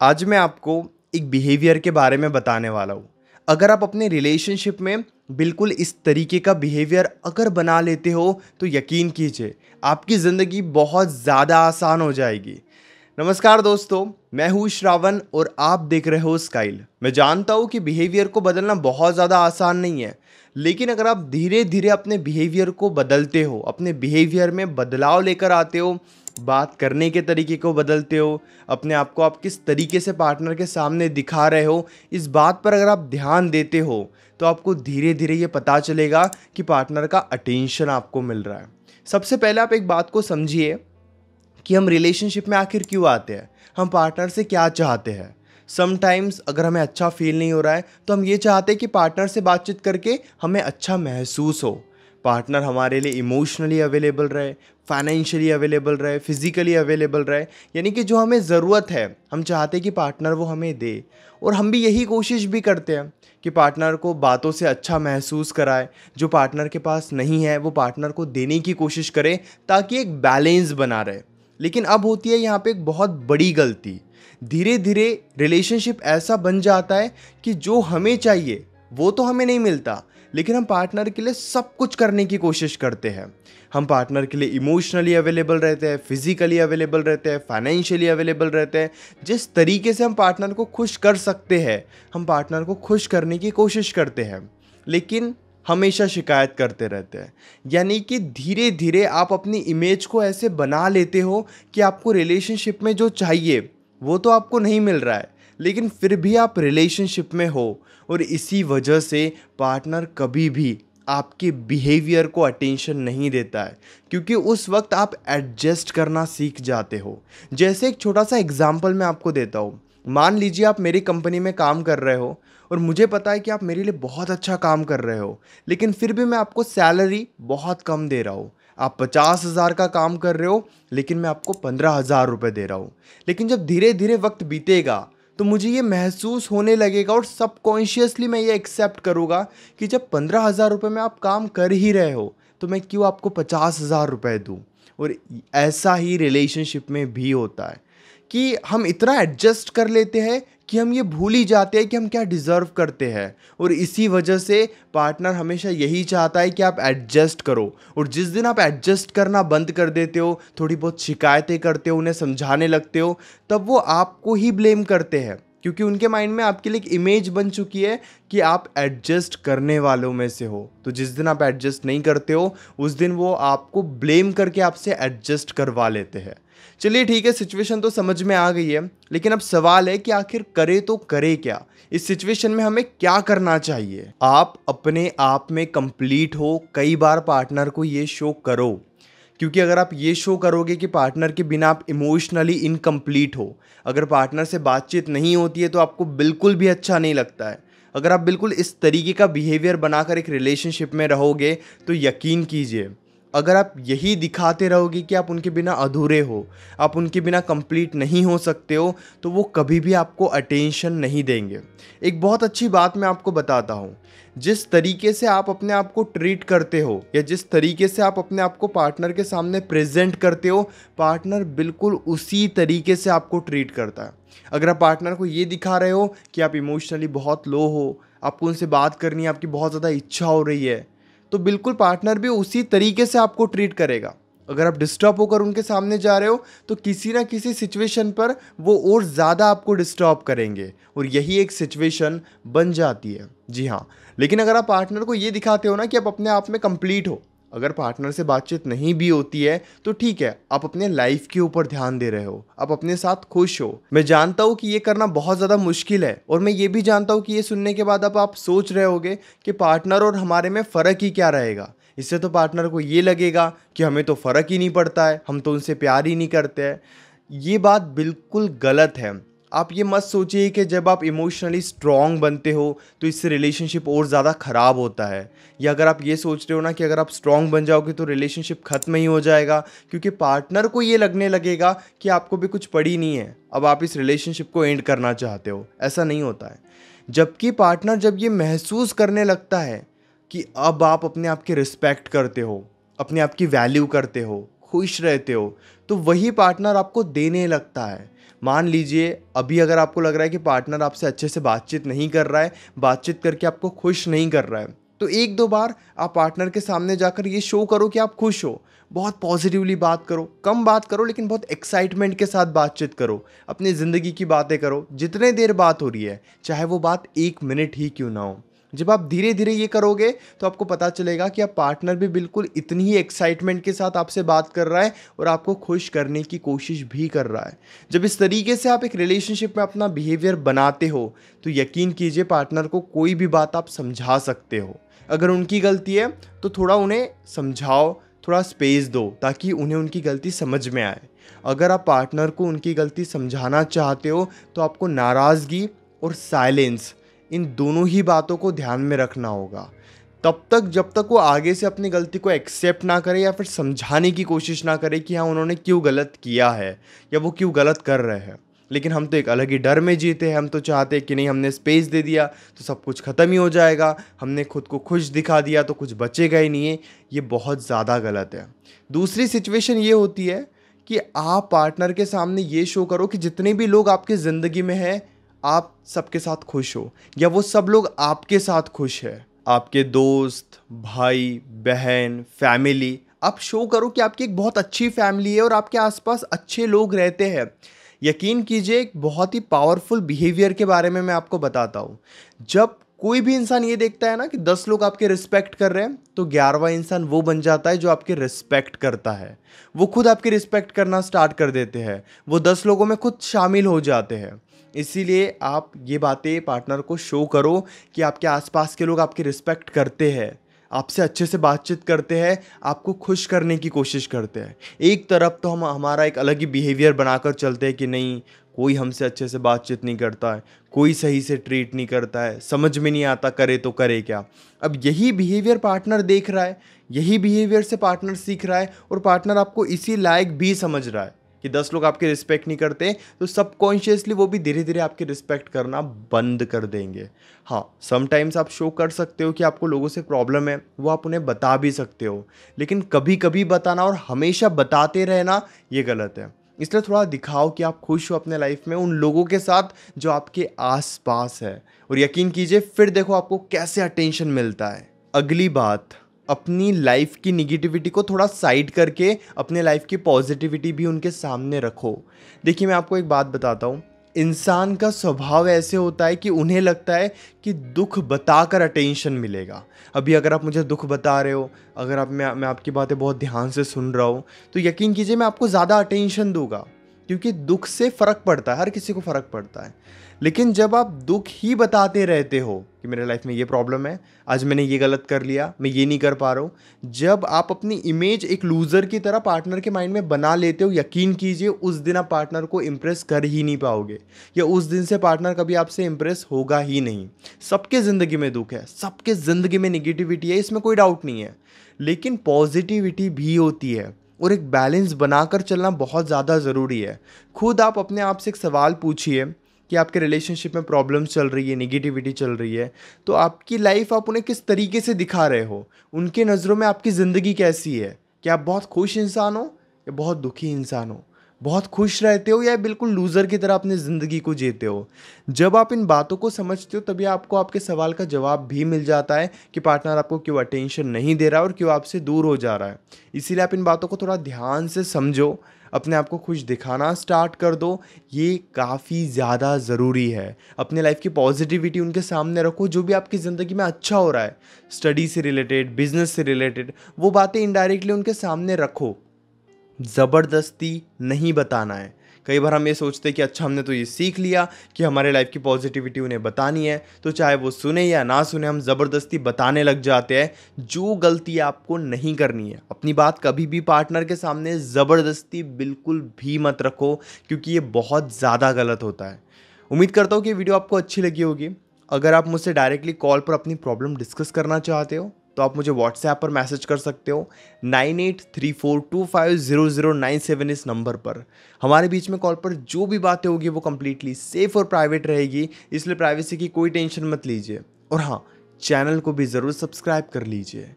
आज मैं आपको एक बिहेवियर के बारे में बताने वाला हूँ। अगर आप अपने रिलेशनशिप में बिल्कुल इस तरीके का बिहेवियर अगर बना लेते हो तो यकीन कीजिए आपकी ज़िंदगी बहुत ज़्यादा आसान हो जाएगी। नमस्कार दोस्तों, मैं हूँ श्रावण और आप देख रहे हो स्काइल। मैं जानता हूँ कि बिहेवियर को बदलना बहुत ज़्यादा आसान नहीं है, लेकिन अगर आप धीरे धीरे अपने बिहेवियर को बदलते हो, अपने बिहेवियर में बदलाव लेकर आते हो, बात करने के तरीके को बदलते हो, अपने आप को आप किस तरीके से पार्टनर के सामने दिखा रहे हो, इस बात पर अगर आप ध्यान देते हो तो आपको धीरे धीरे ये पता चलेगा कि पार्टनर का अटेंशन आपको मिल रहा है। सबसे पहले आप एक बात को समझिए कि हम रिलेशनशिप में आखिर क्यों आते हैं, हम पार्टनर से क्या चाहते हैं। समटाइम्स अगर हमें अच्छा फील नहीं हो रहा है तो हम ये चाहते हैं कि पार्टनर से बातचीत करके हमें अच्छा महसूस हो, पार्टनर हमारे लिए इमोशनली अवेलेबल रहे, फाइनेंशियली अवेलेबल रहे, फिजिकली अवेलेबल रहे, यानी कि जो हमें ज़रूरत है हम चाहते हैं कि पार्टनर वो हमें दे। और हम भी यही कोशिश भी करते हैं कि पार्टनर को बातों से अच्छा महसूस कराए, जो पार्टनर के पास नहीं है वो पार्टनर को देने की कोशिश करे ताकि एक बैलेंस बना रहे। लेकिन अब होती है यहाँ पे एक बहुत बड़ी गलती। धीरे धीरे रिलेशनशिप ऐसा बन जाता है कि जो हमें चाहिए वो तो हमें नहीं मिलता, लेकिन हम पार्टनर के लिए सब कुछ करने की कोशिश करते हैं। हम पार्टनर के लिए इमोशनली अवेलेबल रहते हैं, फिजिकली अवेलेबल रहते हैं, फाइनेंशियली अवेलेबल रहते हैं। जिस तरीके से हम पार्टनर को खुश कर सकते हैं हम पार्टनर को खुश करने की कोशिश करते हैं, लेकिन हमेशा शिकायत करते रहते हैं। यानी कि धीरे धीरे आप अपनी इमेज को ऐसे बना लेते हो कि आपको रिलेशनशिप में जो चाहिए वो तो आपको नहीं मिल रहा है, लेकिन फिर भी आप रिलेशनशिप में हो। और इसी वजह से पार्टनर कभी भी आपके बिहेवियर को अटेंशन नहीं देता है, क्योंकि उस वक्त आप एडजस्ट करना सीख जाते हो। जैसे एक छोटा सा एग्जाम्पल मैं आपको देता हूँ। मान लीजिए आप मेरी कंपनी में काम कर रहे हो और मुझे पता है कि आप मेरे लिए बहुत अच्छा काम कर रहे हो, लेकिन फिर भी मैं आपको सैलरी बहुत कम दे रहा हूँ। आप 50,000 का काम कर रहे हो लेकिन मैं आपको 15,000 रुपये दे रहा हूँ। लेकिन जब धीरे धीरे वक्त बीतेगा तो मुझे ये महसूस होने लगेगा और सबकॉन्शियसली मैं ये एक्सेप्ट करूँगा कि जब 15,000 रुपये में आप काम कर ही रहे हो तो मैं क्यों आपको 50,000 रुपये दूँ। और ऐसा ही रिलेशनशिप में भी होता है कि हम इतना एडजस्ट कर लेते हैं कि हम ये भूल ही जाते हैं कि हम क्या डिज़र्व करते हैं। और इसी वजह से पार्टनर हमेशा यही चाहता है कि आप एडजस्ट करो। और जिस दिन आप एडजस्ट करना बंद कर देते हो, थोड़ी बहुत शिकायतें करते हो, उन्हें समझाने लगते हो, तब वो आपको ही ब्लेम करते हैं, क्योंकि उनके माइंड में आपके लिए एक इमेज बन चुकी है कि आप एडजस्ट करने वालों में से हो। तो जिस दिन आप एडजस्ट नहीं करते हो उस दिन वो आपको ब्लेम करके आपसे एडजस्ट करवा लेते हैं। चलिए ठीक है, सिचुएशन तो समझ में आ गई है, लेकिन अब सवाल है कि आखिर करे तो करे क्या। इस सिचुएशन में हमें क्या करना चाहिए। आप अपने आप में कंप्लीट हो, कई बार पार्टनर को ये शो करो, क्योंकि अगर आप ये शो करोगे कि पार्टनर के बिना आप इमोशनली इनकम्प्लीट हो, अगर पार्टनर से बातचीत नहीं होती है तो आपको बिल्कुल भी अच्छा नहीं लगता है, अगर आप बिल्कुल इस तरीके का बिहेवियर बनाकर एक रिलेशनशिप में रहोगे तो यकीन कीजिए अगर आप यही दिखाते रहोगे कि आप उनके बिना अधूरे हो, आप उनके बिना कंप्लीट नहीं हो सकते हो, तो वो कभी भी आपको अटेंशन नहीं देंगे। एक बहुत अच्छी बात मैं आपको बताता हूँ, जिस तरीके से आप अपने आप को ट्रीट करते हो या जिस तरीके से आप अपने आप को पार्टनर के सामने प्रेजेंट करते हो, पार्टनर बिल्कुल उसी तरीके से आपको ट्रीट करता है। अगर आप पार्टनर को ये दिखा रहे हो कि आप इमोशनली बहुत लो हो, आपको उनसे बात करनी है, आपकी बहुत ज़्यादा इच्छा हो रही है, तो बिल्कुल पार्टनर भी उसी तरीके से आपको ट्रीट करेगा। अगर आप डिस्टर्ब होकर उनके सामने जा रहे हो तो किसी ना किसी सिचुएशन पर वो और ज़्यादा आपको डिस्टर्ब करेंगे और यही एक सिचुएशन बन जाती है। जी हाँ, लेकिन अगर आप पार्टनर को ये दिखाते हो ना कि आप अपने आप में कंप्लीट हो, अगर पार्टनर से बातचीत नहीं भी होती है तो ठीक है, आप अपने लाइफ के ऊपर ध्यान दे रहे हो, आप अपने साथ खुश हो। मैं जानता हूँ कि ये करना बहुत ज़्यादा मुश्किल है, और मैं ये भी जानता हूँ कि ये सुनने के बाद अब आप सोच रहे होगे कि पार्टनर और हमारे में फ़र्क ही क्या रहेगा। इससे तो पार्टनर को ये लगेगा कि हमें तो फ़र्क ही नहीं पड़ता है, हम तो उनसे प्यार ही नहीं करते हैं। ये बात बिल्कुल गलत है। आप ये मत सोचिए कि जब आप इमोशनली स्ट्रॉन्ग बनते हो तो इससे रिलेशनशिप और ज़्यादा ख़राब होता है, या अगर आप ये सोच रहे हो ना कि अगर आप स्ट्रॉन्ग बन जाओगे तो रिलेशनशिप ख़त्म ही हो जाएगा, क्योंकि पार्टनर को ये लगने लगेगा कि आपको भी कुछ पड़ी नहीं है, अब आप इस रिलेशनशिप को एंड करना चाहते हो। ऐसा नहीं होता है। जबकि पार्टनर जब ये महसूस करने लगता है कि अब आप अपने आप की रिस्पेक्ट करते हो, अपने आप की वैल्यू करते हो, खुश रहते हो, तो वही पार्टनर आपको देने लगता है। मान लीजिए अभी अगर आपको लग रहा है कि पार्टनर आपसे अच्छे से बातचीत नहीं कर रहा है, बातचीत करके आपको खुश नहीं कर रहा है, तो एक दो बार आप पार्टनर के सामने जाकर ये शो करो कि आप खुश हो। बहुत पॉजिटिवली बात करो, कम बात करो लेकिन बहुत एक्साइटमेंट के साथ बातचीत करो, अपनी ज़िंदगी की बातें करो। जितने देर बात हो रही है, चाहे वो बात 1 मिनट ही क्यों ना हो, जब आप धीरे धीरे ये करोगे तो आपको पता चलेगा कि आप पार्टनर भी बिल्कुल इतनी ही एक्साइटमेंट के साथ आपसे बात कर रहा है और आपको खुश करने की कोशिश भी कर रहा है। जब इस तरीके से आप एक रिलेशनशिप में अपना बिहेवियर बनाते हो तो यकीन कीजिए पार्टनर को कोई भी बात आप समझा सकते हो। अगर उनकी गलती है तो थोड़ा उन्हें समझाओ, थोड़ा स्पेस दो ताकि उन्हें उनकी गलती समझ में आए। अगर आप पार्टनर को उनकी गलती समझाना चाहते हो तो आपको नाराज़गी और साइलेंस, इन दोनों ही बातों को ध्यान में रखना होगा। तब तक जब तक वो आगे से अपनी गलती को एक्सेप्ट ना करे या फिर समझाने की कोशिश ना करे कि हाँ उन्होंने क्यों गलत किया है या वो क्यों गलत कर रहे हैं। लेकिन हम तो एक अलग ही डर में जीते हैं। हम तो चाहते हैं कि नहीं, हमने स्पेस दे दिया तो सब कुछ ख़त्म ही हो जाएगा, हमने खुद को खुश दिखा दिया तो कुछ बचेगा ही नहीं है। ये बहुत ज़्यादा गलत है। दूसरी सिचुएशन ये होती है कि आप पार्टनर के सामने ये शो करो कि जितने भी लोग आपकी ज़िंदगी में हैं आप सबके साथ खुश हो, या वो सब लोग आपके साथ खुश है। आपके दोस्त, भाई बहन, फैमिली, आप शो करो कि आपकी एक बहुत अच्छी फैमिली है और आपके आसपास अच्छे लोग रहते हैं। यकीन कीजिए एक बहुत ही पावरफुल बिहेवियर के बारे में मैं आपको बताता हूँ। जब कोई भी इंसान ये देखता है ना कि 10 लोग आपके रिस्पेक्ट कर रहे हैं तो 11वां इंसान वो बन जाता है जो आपके रिस्पेक्ट करता है। वो खुद आपकी रिस्पेक्ट करना स्टार्ट कर देते हैं, वो 10 लोगों में खुद शामिल हो जाते हैं। इसीलिए आप ये बातें पार्टनर को शो करो कि आपके आसपास के लोग आपकी रिस्पेक्ट करते हैं, आपसे अच्छे से बातचीत करते हैं, आपको खुश करने की कोशिश करते हैं। एक तरफ तो हम हमारा एक अलग ही बिहेवियर बनाकर चलते हैं कि नहीं, कोई हमसे अच्छे से बातचीत नहीं करता है, कोई सही से ट्रीट नहीं करता है, समझ में नहीं आता करे तो करे क्या। अब यही बिहेवियर पार्टनर देख रहा है, यही बिहेवियर से पार्टनर सीख रहा है और पार्टनर आपको इसी लायक भी समझ रहा है कि 10 लोग आपकी रिस्पेक्ट नहीं करते, तो सबकॉन्शियसली वो भी धीरे धीरे आपकी रिस्पेक्ट करना बंद कर देंगे। हाँ, समटाइम्स आप शो कर सकते हो कि आपको लोगों से प्रॉब्लम है, वो आप उन्हें बता भी सकते हो, लेकिन कभी कभी बताना और हमेशा बताते रहना ये गलत है। इसलिए थोड़ा दिखाओ कि आप खुश हो अपने लाइफ में उन लोगों के साथ जो आपके आस पास है, और यकीन कीजिए फिर देखो आपको कैसे अटेंशन मिलता है। अगली बात, अपनी लाइफ की निगेटिविटी को थोड़ा साइड करके अपने लाइफ की पॉजिटिविटी भी उनके सामने रखो। देखिए मैं आपको एक बात बताता हूँ, इंसान का स्वभाव ऐसे होता है कि उन्हें लगता है कि दुख बताकर अटेंशन मिलेगा। अभी अगर आप मुझे दुख बता रहे हो, अगर आप मैं आपकी बातें बहुत ध्यान से सुन रहा हूँ, तो यकीन कीजिए मैं आपको ज़्यादा अटेंशन दूंगा, क्योंकि दुख से फ़र्क पड़ता है, हर किसी को फ़र्क पड़ता है। लेकिन जब आप दुख ही बताते रहते हो कि मेरे लाइफ में ये प्रॉब्लम है, आज मैंने ये गलत कर लिया, मैं ये नहीं कर पा रहा हूँ, जब आप अपनी इमेज एक लूज़र की तरह पार्टनर के माइंड में बना लेते हो, यकीन कीजिए उस दिन आप पार्टनर को इम्प्रेस कर ही नहीं पाओगे, या उस दिन से पार्टनर कभी आपसे इम्प्रेस होगा ही नहीं। सबके ज़िंदगी में दुख है, सबके ज़िंदगी में निगेटिविटी है, इसमें कोई डाउट नहीं है, लेकिन पॉजिटिविटी भी होती है और एक बैलेंस बनाकर चलना बहुत ज़्यादा ज़रूरी है। खुद आप अपने आप से एक सवाल पूछिए कि आपके रिलेशनशिप में प्रॉब्लम्स चल रही है, निगेटिविटी चल रही है, तो आपकी लाइफ आप उन्हें किस तरीके से दिखा रहे हो? उनके नज़रों में आपकी ज़िंदगी कैसी है? क्या आप बहुत खुश इंसान हो या बहुत दुखी इंसान हो? बहुत खुश रहते हो या बिल्कुल लूज़र की तरह अपनी ज़िंदगी को जीते हो? जब आप इन बातों को समझते हो तभी आपको आपके सवाल का जवाब भी मिल जाता है कि पार्टनर आपको क्यों अटेंशन नहीं दे रहा और क्यों आपसे दूर हो जा रहा है। इसीलिए आप इन बातों को थोड़ा ध्यान से समझो, अपने आप को खुश दिखाना स्टार्ट कर दो, ये काफ़ी ज़्यादा ज़रूरी है। अपने लाइफ की पॉजिटिविटी उनके सामने रखो, जो भी आपकी ज़िंदगी में अच्छा हो रहा है, स्टडी से रिलेटेड, बिजनेस से रिलेटेड, वो बातें इनडायरेक्टली उनके सामने रखो। ज़बरदस्ती नहीं बताना है। कई बार हम ये सोचते हैं कि अच्छा हमने तो ये सीख लिया कि हमारे लाइफ की पॉजिटिविटी उन्हें बतानी है, तो चाहे वो सुने या ना सुने हम ज़बरदस्ती बताने लग जाते हैं, जो गलती आपको नहीं करनी है। अपनी बात कभी भी पार्टनर के सामने ज़बरदस्ती बिल्कुल भी मत रखो, क्योंकि ये बहुत ज़्यादा गलत होता है। उम्मीद करता हूँ कि वीडियो आपको अच्छी लगी होगी। अगर आप मुझसे डायरेक्टली कॉल पर अपनी प्रॉब्लम डिस्कस करना चाहते हो तो आप मुझे व्हाट्सएप पर मैसेज कर सकते हो 9834250097 इस नंबर पर। हमारे बीच में कॉल पर जो भी बातें होगी वो कम्प्लीटली सेफ और प्राइवेट रहेगी, इसलिए प्राइवेसी की कोई टेंशन मत लीजिए। और हाँ, चैनल को भी ज़रूर सब्सक्राइब कर लीजिए।